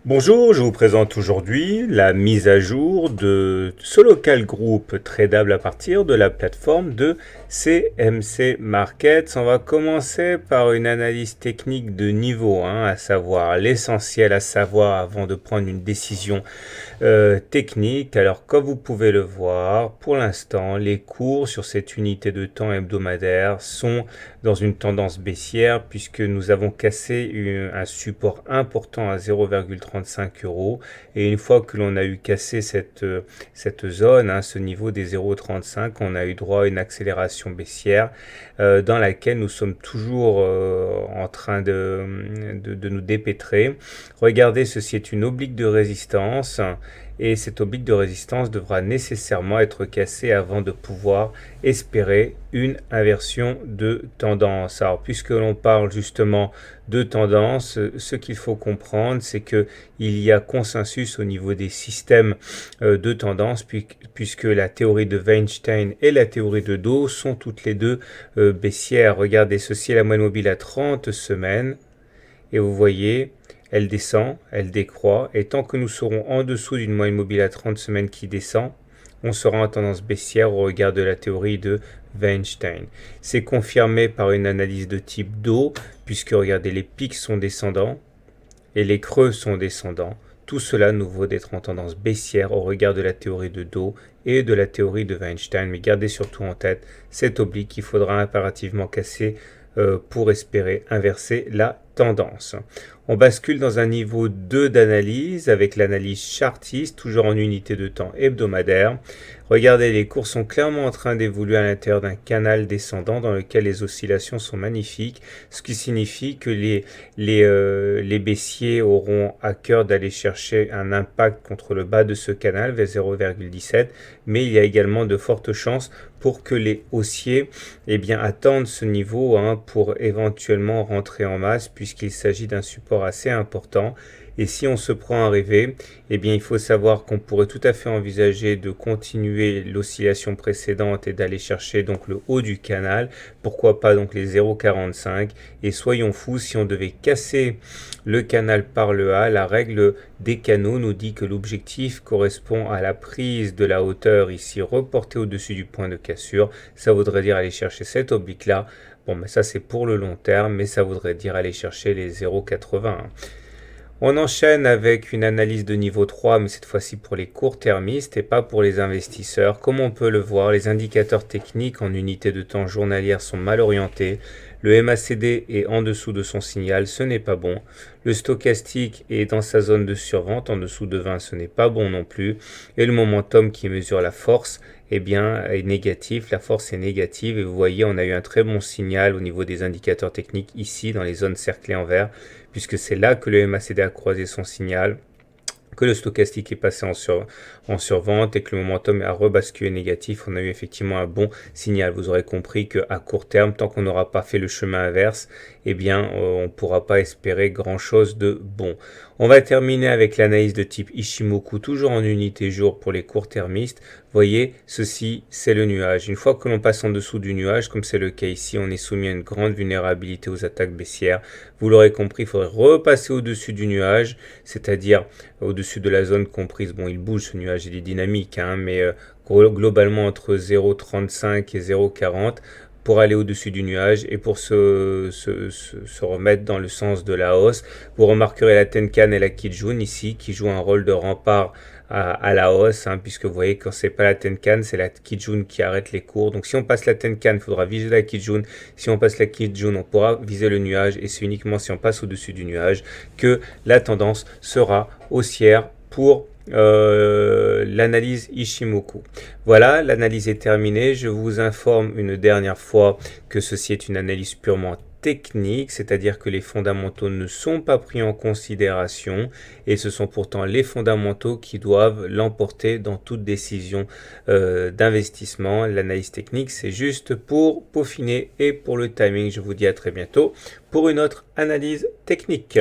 Bonjour, je vous présente aujourd'hui la mise à jour de ce local group tradable à partir de la plateforme de CMC Markets. On va commencer par une analyse technique de niveau 1, à savoir l'essentiel à savoir avant de prendre une décision technique. Alors comme vous pouvez le voir, pour l'instant, les cours sur cette unité de temps hebdomadaire sont dans une tendance baissière puisque nous avons cassé un support important à 0,35 euros et une fois que l'on a eu cassé cette zone, ce niveau des 0,35, on a eu droit à une accélération baissière dans laquelle nous sommes toujours en train de nous dépêtrer. Regardez, ceci est une oblique de résistance et cette oblique de résistance devra nécessairement être cassée avant de pouvoir espérer une inversion de tendance. Alors puisque l'on parle justement de tendance, ce qu'il faut comprendre, c'est qu'il y a consensus au niveau des systèmes de tendance, puisque la théorie de Weinstein et la théorie de Dow sont toutes les deux baissières. Regardez, ceci est la moyenne mobile à 30 semaines, et vous voyez, elle descend, elle décroît, et tant que nous serons en dessous d'une moyenne mobile à 30 semaines qui descend, on sera en tendance baissière au regard de la théorie de Weinstein. C'est confirmé par une analyse de type Dow, puisque regardez, les pics sont descendants et les creux sont descendants. Tout cela nous vaut d'être en tendance baissière au regard de la théorie de Dow et de la théorie de Weinstein. Mais gardez surtout en tête cette oblique qu'il faudra impérativement casser pour espérer inverser la tendance. On bascule dans un niveau 2 d'analyse avec l'analyse chartiste, toujours en unité de temps hebdomadaire. Regardez, les cours sont clairement en train d'évoluer à l'intérieur d'un canal descendant dans lequel les oscillations sont magnifiques, ce qui signifie que les baissiers auront à cœur d'aller chercher un impact contre le bas de ce canal vers 0,17, mais il y a également de fortes chances pour que les haussiers attendent ce niveau pour éventuellement rentrer en masse, puisqu'il s'agit d'un support assez important. Et si on se prend à rêver, il faut savoir qu'on pourrait tout à fait envisager de continuer l'oscillation précédente et d'aller chercher donc le haut du canal. Pourquoi pas donc les 0,45. Et soyons fous, si on devait casser le canal par le A, la règle des canaux nous dit que l'objectif correspond à la prise de la hauteur ici reportée au-dessus du point de cassure. Ça voudrait dire aller chercher cette oblique-là. Bon, mais ça c'est pour le long terme, mais ça voudrait dire aller chercher les 0,80. On enchaîne avec une analyse de niveau 3, mais cette fois-ci pour les court-termistes et pas pour les investisseurs. Comme on peut le voir, les indicateurs techniques en unité de temps journalière sont mal orientés. Le MACD est en dessous de son signal, ce n'est pas bon. Le stochastique est dans sa zone de survente, en dessous de 20, ce n'est pas bon non plus. Et le momentum qui mesure la force est négatif, la force est négative. Et vous voyez, on a eu un très bon signal au niveau des indicateurs techniques ici, dans les zones cerclées en vert, puisque c'est là que le MACD a croisé son signal, que le stochastique est passé en survente et que le momentum a rebasculé négatif. On a eu effectivement un bon signal. Vous aurez compris qu'à court terme, tant qu'on n'aura pas fait le chemin inverse, on ne pourra pas espérer grand-chose de bon. On va terminer avec l'analyse de type Ishimoku, toujours en unité jour pour les court-termistes. Voyez, ceci, c'est le nuage. Une fois que l'on passe en dessous du nuage, comme c'est le cas ici, on est soumis à une grande vulnérabilité aux attaques baissières. Vous l'aurez compris, il faudrait repasser au-dessus du nuage, c'est-à-dire au-dessus de la zone comprise. Bon, il bouge ce nuage, il est dynamique, mais globalement entre 0,35 et 0,40 pour aller au-dessus du nuage et pour se remettre dans le sens de la hausse. Vous remarquerez la Tenkan et la Kijun ici qui jouent un rôle de rempart à la hausse, puisque vous voyez quand c'est pas la Tenkan, c'est la Kijun qui arrête les cours. Donc si on passe la Tenkan, il faudra viser la Kijun. Si on passe la Kijun, on pourra viser le nuage et c'est uniquement si on passe au-dessus du nuage que la tendance sera haussière pour l'analyse Ishimoku. Voilà, l'analyse est terminée. Je vous informe une dernière fois que ceci est une analyse purement technique, c'est-à-dire que les fondamentaux ne sont pas pris en considération et ce sont pourtant les fondamentaux qui doivent l'emporter dans toute décision d'investissement. L'analyse technique, c'est juste pour peaufiner et pour le timing. Je vous dis à très bientôt pour une autre analyse technique.